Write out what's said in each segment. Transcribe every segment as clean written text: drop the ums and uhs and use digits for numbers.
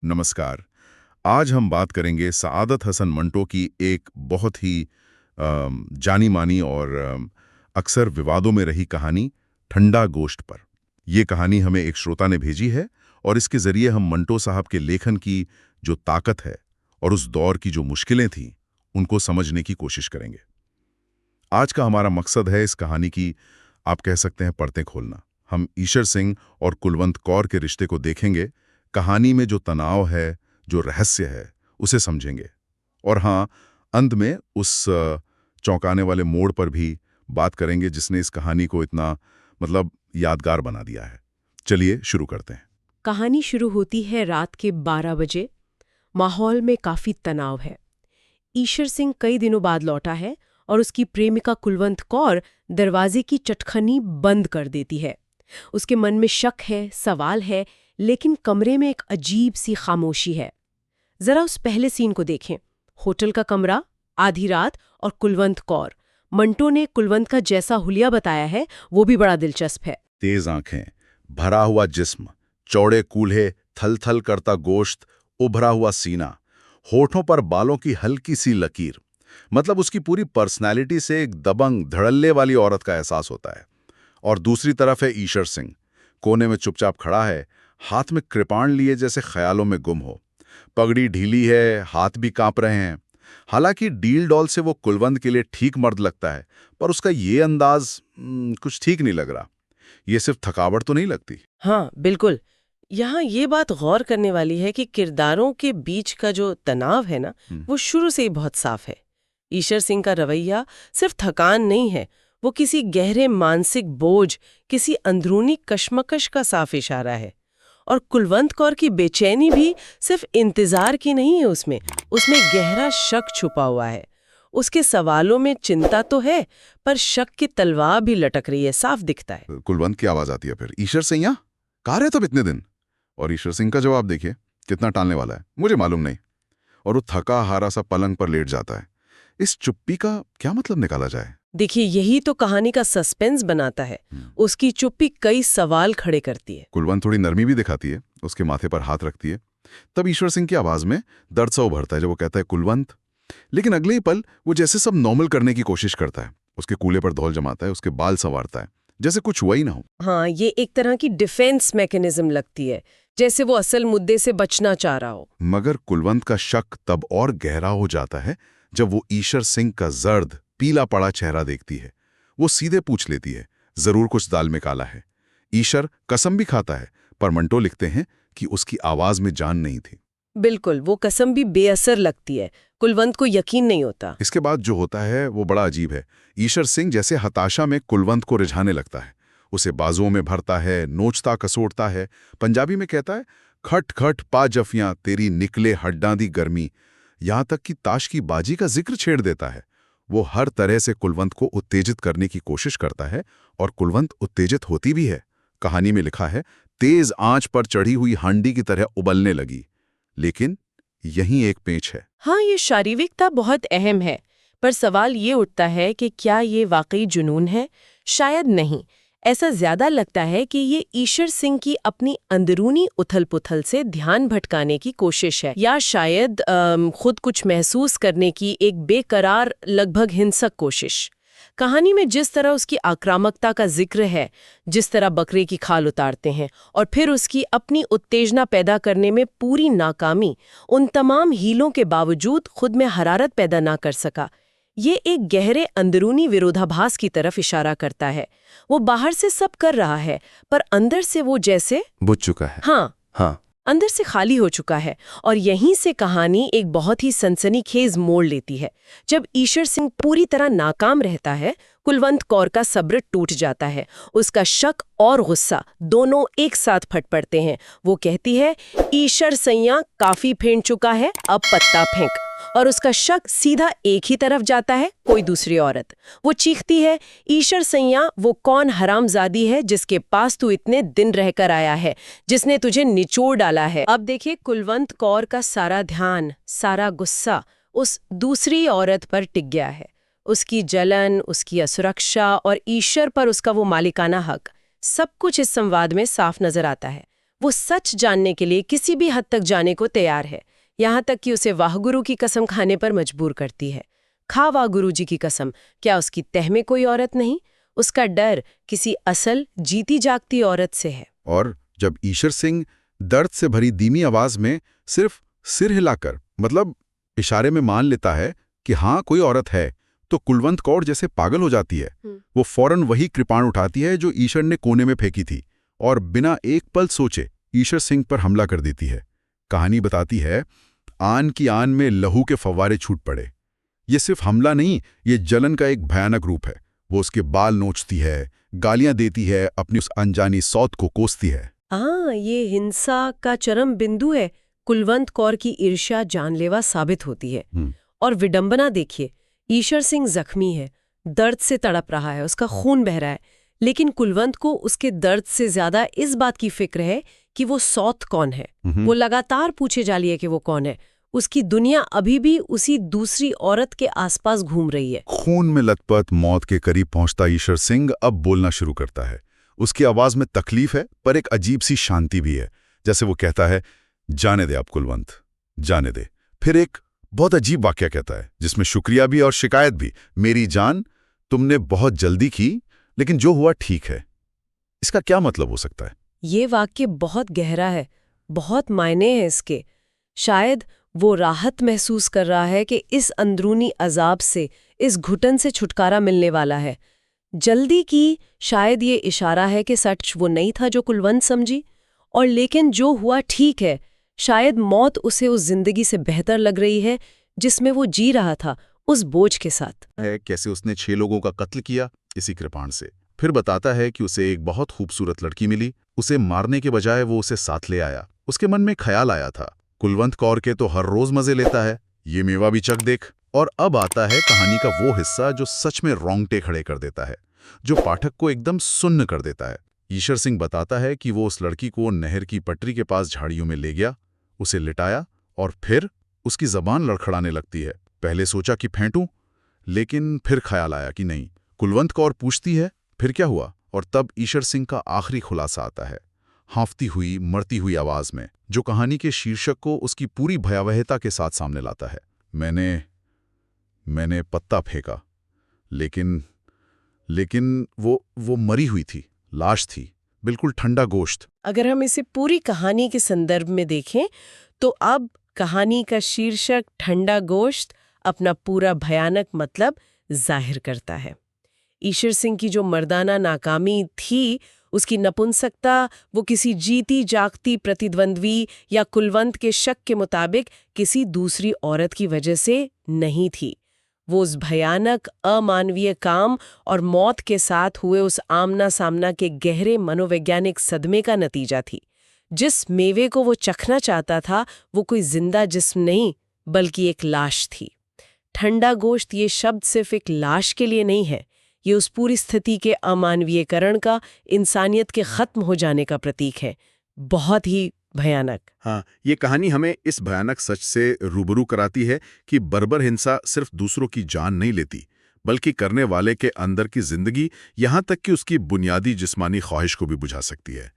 नमस्कार। आज हम बात करेंगे सआदत हसन मंटो की एक बहुत ही जानी मानी और अक्सर विवादों में रही कहानी ठंडा गोश्त पर। ये कहानी हमें एक श्रोता ने भेजी है और इसके जरिए हम मंटो साहब के लेखन की जो ताकत है और उस दौर की जो मुश्किलें थीं उनको समझने की कोशिश करेंगे। आज का हमारा मकसद है इस कहानी की, आप कह सकते हैं, परतें खोलना। हम ईशर सिंह और कुलवंत कौर के रिश्ते को देखेंगे, कहानी में जो तनाव है, जो रहस्य है, उसे समझेंगे। और हाँ, अंत में उस चौंकाने वाले मोड़ पर भी बात करेंगे जिसने इस कहानी को इतना यादगार बना दिया है। चलिए शुरू करते हैं। कहानी शुरू होती है रात के 12 बजे। माहौल में काफी तनाव है। ईशर सिंह कई दिनों बाद लौटा है और उसकी प्रेमिका कुलवंत कौर दरवाजे की चटखनी बंद कर देती है। उसके मन में शक है, सवाल है, लेकिन कमरे में एक अजीब सी खामोशी है। जरा उस पहले सीन को देखें। होटल का कमरा, आधी रात और कुलवंत कौर। मंटो ने कुलवंत का जैसा हुलिया बताया है वो भी बड़ा दिलचस्प है। तेज आंखें, भरा हुआ जिस्म, चौड़े कूल्हे, थल थल करता गोश्त, उभरा हुआ सीना, होठों पर बालों की हल्की सी लकीर। उसकी पूरी पर्सनैलिटी से एक दबंग धड़ल्ले वाली औरत का एहसास होता है। और दूसरी तरफ है ईशर सिंह, कोने में चुपचाप खड़ा है, हाथ में कृपाण लिए जैसे ख्यालों में गुम हो। पगड़ी ढीली है, हाथ भी कांप रहे हैं। हालांकि डील डॉल से वो कुलवंत के लिए ठीक मर्द लगता है, पर उसका ये अंदाज कुछ ठीक नहीं लग रहा। ये सिर्फ थकावट तो नहीं लगती। हाँ, बिल्कुल। यहाँ ये बात गौर करने वाली है कि किरदारों के बीच का जो तनाव है ना, वो शुरू से ही बहुत साफ है। ईशर सिंह का रवैया सिर्फ थकान नहीं है, वो किसी गहरे मानसिक बोझ, किसी अंदरूनी कश्मकश का साफ इशारा है। और कुलवंत कौर की बेचैनी भी सिर्फ इंतजार की नहीं है, उसमें गहरा शक छुपा हुआ है। उसके सवालों में चिंता तो है, पर शक की तलवार भी लटक रही है, साफ दिखता है। कुलवंत की आवाज आती है फिर, ईशर सिंह यहाँ कहाँ रहे तब इतने दिन? और ईशर सिंह का जवाब देखिए, कितना टालने वाला है, मुझे मालूम नहीं। और वो थका हारा सा पलंग पर लेट जाता है। इस चुप्पी का क्या मतलब निकाला जाए? देखिए, यही तो कहानी का सस्पेंस बनाता है। उसकी चुप्पी कई सवाल खड़े करती है। कुलवंत थोड़ी नरमी भी दिखाती है, उसके माथे पर हाथ रखती है। तब ईश्वर सिंह की आवाज में दर्द सा उभरता है जब वो कहता है कुलवंत। लेकिन अगले ही पल वो जैसे सब नॉर्मल करने की कोशिश करता है। उसके कूल्हे पर धौल जमाता है, उसके बाल संवारता है, जैसे कुछ हुआ ही ना हो। हाँ, ये एक तरह की डिफेंस मैकेनिज्म लगती है, जैसे वो असल मुद्दे से बचना चाह रहा हो। मगर कुलवंत का शक तब और गहरा हो जाता है जब वो ईशर सिंह का जर्द पीला पड़ा चेहरा देखती है। वो सीधे पूछ लेती है, जरूर कुछ दाल में काला है। ईशर कसम भी खाता है, पर मंटो लिखते हैं कि उसकी आवाज में जान नहीं थी। बिल्कुल, वो कसम भी बेअसर लगती है। कुलवंत को यकीन नहीं होता। इसके बाद जो होता है वो बड़ा अजीब है। ईशर सिंह जैसे हताशा में कुलवंत को रिझाने लगता है। उसे बाजुओं में भरता है, नोचता कसोटता है। पंजाबी में कहता है, खट खट पा जफियां तेरी निकले हड्डां दी गर्मी। यहां तक कि ताश की बाजी का जिक्र छेड़ देता है। वो हर तरह से कुलवंत को उत्तेजित करने की कोशिश करता है और कुलवंत उत्तेजित होती भी है। कहानी में लिखा है, तेज आंच पर चढ़ी हुई हांडी की तरह उबलने लगी। लेकिन यहीं एक पेच है। हाँ, ये शारीरिकता बहुत अहम है, पर सवाल ये उठता है कि क्या ये वाकई जुनून है? शायद नहीं। ऐसा ज्यादा लगता है कि ये ईशर सिंह की अपनी अंदरूनी उथल-पुथल से ध्यान भटकाने की कोशिश है, या शायद खुद कुछ महसूस करने की एक बेकरार, लगभग हिंसक कोशिश। कहानी में जिस तरह उसकी आक्रामकता का जिक्र है, जिस तरह बकरे की खाल उतारते हैं और फिर उसकी अपनी उत्तेजना पैदा करने में पूरी नाकामी, उन तमाम हीलों के बावजूद खुद में हरारत पैदा ना कर सका, ये एक गहरे अंदरूनी विरोधाभास की तरफ इशारा करता है। वो बाहर से सब कर रहा है, पर अंदर से वो जैसे बुझ चुका है। हाँ, अंदर से खाली हो चुका है। और यहीं से कहानी एक बहुत ही सनसनीखेज मोड़ लेती है। जब ईशर सिंह पूरी तरह नाकाम रहता है, कुलवंत कौर का सब्र टूट जाता है। उसका शक और गुस्सा दोनों एक साथ फट पड़ते हैं। वो कहती है, ईशर सैया काफी फेंट चुका है, अब पत्ता फेंक। और उसका शक सीधा एक ही तरफ जाता है, कोई दूसरी औरत। वो चीखती है, ईशर सैया, वो कौन हरामजादी है जिसके पास तू इतने दिन रहकर आया है, जिसने तुझे निचोड़ डाला है। अब देखिए, कुलवंत कौर का सारा ध्यान, सारा गुस्सा उस दूसरी औरत पर टिक गया है। उसकी जलन, उसकी असुरक्षा और ईशर पर उसका वो मालिकाना हक, सब कुछ इस संवाद में साफ नजर आता है। वो सच जानने के लिए किसी भी हद तक जाने को तैयार है, यहाँ तक कि उसे वाहगुरु की कसम खाने पर मजबूर करती है। खा वाहगुरु जी की कसम, क्या उसकी तह में कोई औरत नहीं? उसका डर किसी असल जीती जागती औरत से है। और जब ईशर सिंह दर्द से भरी धीमी आवाज में सिर्फ सिर हिलाकर, मतलब इशारे में मान लेता है कि हाँ कोई औरत है, तो कुलवंत कौर जैसे पागल हो जाती है। वो फौरन वही कृपाण उठाती है जो ईशर ने कोने में फेंकी थी और बिना एक पल सोचे ईशर सिंह पर हमला कर देती है। कहानी बताती है, आन की आन में लहू के फव्वारे छूट पड़े। ये सिर्फ हमला नहीं, ये जलन का एक भयानक रूप है। वो उसके बाल नोचती है, गालियां देती है, अपनी उस अनजानी सौत को कोसती है। हाँ, ये हिंसा का चरम बिंदु है। कुलवंत कौर की ईर्ष्या जानलेवा साबित होती है। और विडंबना देखिए, ईशर सिंह जख्मी है, दर्द से तड़प रहा है, उसका खून बह रहा है, लेकिन कुलवंत को उसके दर्द से ज्यादा इस बात की फिक्र है कि वो सौत कौन है। वो लगातार पूछे जा रही है कि वो कौन है। उसकी दुनिया अभी भी उसी दूसरी औरत के आसपास घूम रही है। खून में लथपथ मौत के करीब पहुंचता ईशर सिंह अब बोलना शुरू करता है। उसकी आवाज में तकलीफ है, पर एक अजीब सी शांति भी है। जैसे वो कहता है, जाने दे आप कुलवंत, जाने दे। फिर एक बहुत अजीब वाक्य कहता है जिसमें शुक्रिया भी और शिकायत भी। मेरी जान, तुमने बहुत जल्दी की, लेकिन जो हुआ ठीक है। इसका क्या मतलब हो सकता है? ये वाक्य बहुत गहरा है, बहुत मायने हैं इसके। शायद वो राहत महसूस कर रहा है कि इस अंदरूनी अजाब से, इस घुटन से छुटकारा मिलने वाला है। जल्दी की शायद ये इशारा है कि सच वो नहीं था जो कुलवंत समझी, और लेकिन जो हुआ ठीक है। शायद मौत उसे उस जिंदगी से बेहतर लग रही है जिसमें वो जी रहा था, उस बोझ के साथ। है कैसे उसने 6 लोगों का कत्ल किया इसी कृपाण से। फिर बताता है कि उसे एक बहुत खूबसूरत लड़की मिली। उसे मारने के बजाय वो उसे साथ ले आया। उसके मन में ख्याल आया था, कुलवंत कौर के तो हर रोज मजे लेता है, ये मेवा भी चख देख। और अब आता है कहानी का वो हिस्सा जो सच में रोंगटे खड़े कर देता है, जो पाठक को एकदम सुन्न कर देता है। ईशर सिंह बताता है कि वो उस लड़की को नहर की पटरी के पास झाड़ियों में ले गया, उसे लिटाया और फिर उसकी जबान लड़खड़ाने लगती है। पहले सोचा कि फेंटूं, लेकिन फिर ख्याल आया कि नहीं। कुलवंत कौर पूछती है, फिर क्या हुआ? और तब ईशर सिंह का आखिरी खुलासा आता है, हाँफती हुई मरती हुई आवाज में, जो कहानी के शीर्षक को उसकी पूरी भयावहता के साथ सामने लाता है। मैंने पत्ता फेंका, लेकिन वो मरी हुई थी, लाश थी, बिल्कुल ठंडा गोश्त। अगर हम इसे पूरी कहानी के संदर्भ में देखें तो अब कहानी का शीर्षक ठंडा गोश्त अपना पूरा भयानक मतलब जाहिर करता है। ईशर सिंह की जो मर्दाना नाकामी थी, उसकी नपुंसकता, वो किसी जीती जागती प्रतिद्वंद्वी या कुलवंत के शक के मुताबिक किसी दूसरी औरत की वजह से नहीं थी। वो उस भयानक अमानवीय काम और मौत के साथ हुए उस आमना सामना के गहरे मनोवैज्ञानिक सदमे का नतीजा थी। जिस मेवे को वो चखना चाहता था, वो कोई जिंदा जिस्म नहीं, बल्कि एक लाश थी। ठंडा गोश्त ये शब्द सिर्फ एक लाश के लिए नहीं है, ये उस पूरी स्थिति के अमानवीयकरण का, इंसानियत के खत्म हो जाने का प्रतीक है। बहुत ही भयानक। हाँ, ये कहानी हमें इस भयानक सच से रूबरू कराती है कि बर्बर हिंसा सिर्फ दूसरों की जान नहीं लेती, बल्कि करने वाले के अंदर की जिंदगी, यहाँ तक कि उसकी बुनियादी जिस्मानी ख्वाहिश को भी बुझा सकती है।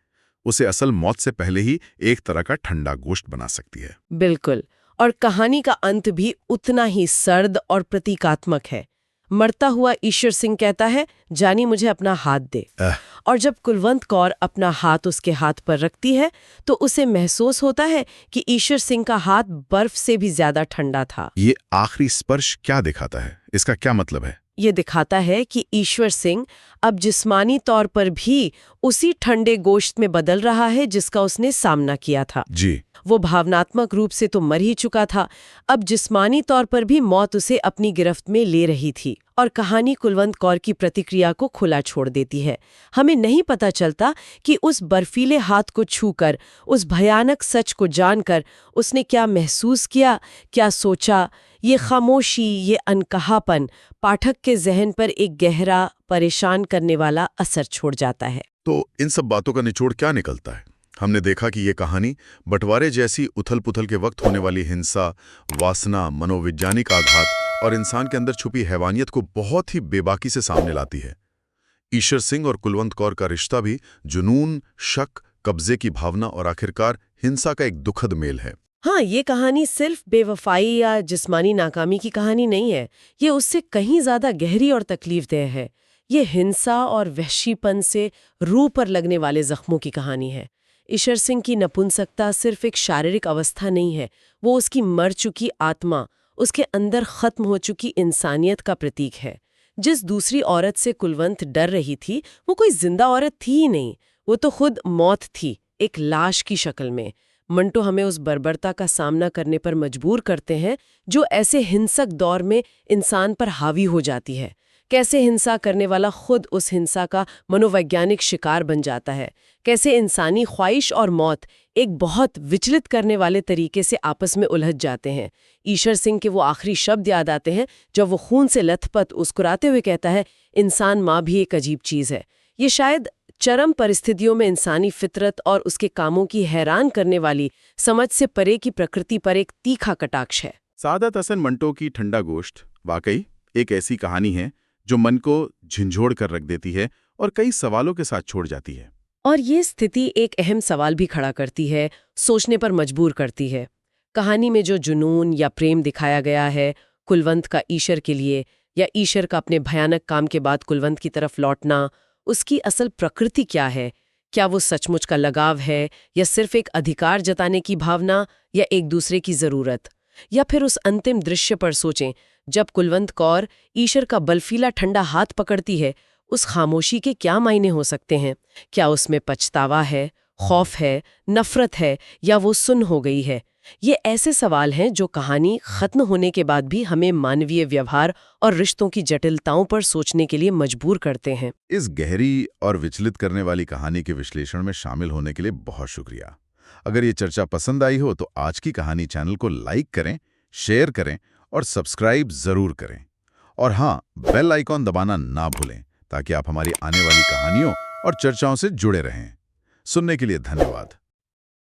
उसे असल मौत से पहले ही एक तरह का ठंडा गोश्त बना सकती है। बिल्कुल। और कहानी का अंत भी उतना ही सर्द और प्रतीकात्मक है। मरता हुआ ईशर सिंह कहता है, जानी मुझे अपना हाथ दे। और जब कुलवंत कौर अपना हाथ उसके हाथ पर रखती है, तो उसे महसूस होता है कि ईशर सिंह का हाथ बर्फ से भी ज्यादा ठंडा था। ये आखिरी स्पर्श क्या दिखाता है? इसका क्या मतलब है? ये दिखाता है कि ईश्वर सिंह अब जिस्मानी तौर पर भी उसी ठंडे गोश्त में बदल रहा है जिसका उसने सामना किया था। जी। वो भावनात्मक रूप से तो मर ही चुका था, अब जिस्मानी तौर पर भी मौत उसे अपनी गिरफ्त में ले रही थी। और कहानी कुलवंत कौर की प्रतिक्रिया को खुला छोड़ देती है। हमें नहीं पता चलता कि उस बर्फीले हाथ को छूकर, उस भयानक सच को जानकर उसने क्या महसूस किया, क्या सोचा। ये खामोशी, ये अनकहापन पाठक के जहन पर एक गहरा, परेशान करने वाला असर छोड़ जाता है। तो इन सब बातों का निचोड़ क्या निकलता है? हमने देखा कि ये कहानी बंटवारे जैसी उथल-पुथल के वक्त होने वाली हिंसा, वासना, मनोवैज्ञानिक आघात और इंसान के अंदर छुपी हैवानियत को बहुत ही बेबाकी से सामने लाती है। ईशर सिंह और कुलवंत कौर का रिश्ता भी जुनून, शक, कब्जे की भावना और आखिरकार हिंसा का एक दुखद मेल है। हाँ, ये कहानी सिर्फ बेवफाई या जिस्मानी नाकामी की कहानी नहीं है। ये उससे कहीं ज्यादा गहरी और तकलीफदेह है। ये हिंसा और वहशीपन से रूह पर लगने वाले जख्मों की कहानी है। ईशर सिंह की नपुंसकता सिर्फ एक शारीरिक अवस्था नहीं है, वो उसकी मर चुकी आत्मा, उसके अंदर खत्म हो चुकी इंसानियत का प्रतीक है। जिस दूसरी औरत से कुलवंत डर रही थी, वो कोई जिंदा औरत थी ही नहीं, वो तो खुद मौत थी, एक लाश की शक्ल में। मंटो हमें उस बर्बरता का सामना करने पर मजबूर करते हैं जो ऐसे हिंसक दौर में इंसान पर हावी हो जाती है। कैसे हिंसा करने वाला खुद उस हिंसा का मनोवैज्ञानिक शिकार बन जाता है। कैसे इंसानी ख्वाहिश और मौत एक बहुत विचलित करने वाले तरीके से आपस में उलझ जाते हैं। ईशर सिंह के वो आखिरी शब्द याद आते हैं जब वो खून से लथपथ मुस्कुराते हुए कहता है, इंसान माँ भी एक अजीब चीज़ है। ये शायद चरम परिस्थितियों में इंसानी फितरत और उसके कामों की हैरान करने वाली समझ से परे की प्रकृति पर एक तीखा कटाक्ष है। सादत हसन मंटो की ठंडा गोश्त वाकई एक ऐसी कहानी है जो मन को झिंझोड़ कर रख देती है और कई सवालों के साथ छोड़ जाती है। और ये स्थिति एक अहम सवाल भी खड़ा करती है, सोचने पर मजबूर करती है। कहानी में जो जुनून या प्रेम दिखाया गया है, कुलवंत का ईशर के लिए या ईशर का अपने भयानक काम के बाद कुलवंत की तरफ लौटना, उसकी असल प्रकृति क्या है? क्या वो सचमुच का लगाव है या सिर्फ एक अधिकार जताने की भावना या एक दूसरे की जरूरत? या फिर उस अंतिम दृश्य पर सोचें जब कुलवंत कौर ईशर का बर्फीला ठंडा हाथ पकड़ती है, उस खामोशी के क्या मायने हो सकते हैं? क्या उसमें पछतावा है, खौफ है, नफरत है या वो सुन्न हो गई है? ये ऐसे सवाल हैं जो कहानी खत्म होने के बाद भी हमें मानवीय व्यवहार और रिश्तों की जटिलताओं पर सोचने के लिए मजबूर करते हैं। इस गहरी और विचलित करने वाली कहानी के विश्लेषण में शामिल होने के लिए बहुत शुक्रिया। अगर ये चर्चा पसंद आई हो तो आज की कहानी चैनल को लाइक करें, शेयर करें और सब्सक्राइब जरूर करें। और हाँ, बेल आइकॉन दबाना ना भूलें ताकि आप हमारी आने वाली कहानियों और चर्चाओं से जुड़े रहें। सुनने के लिए धन्यवाद।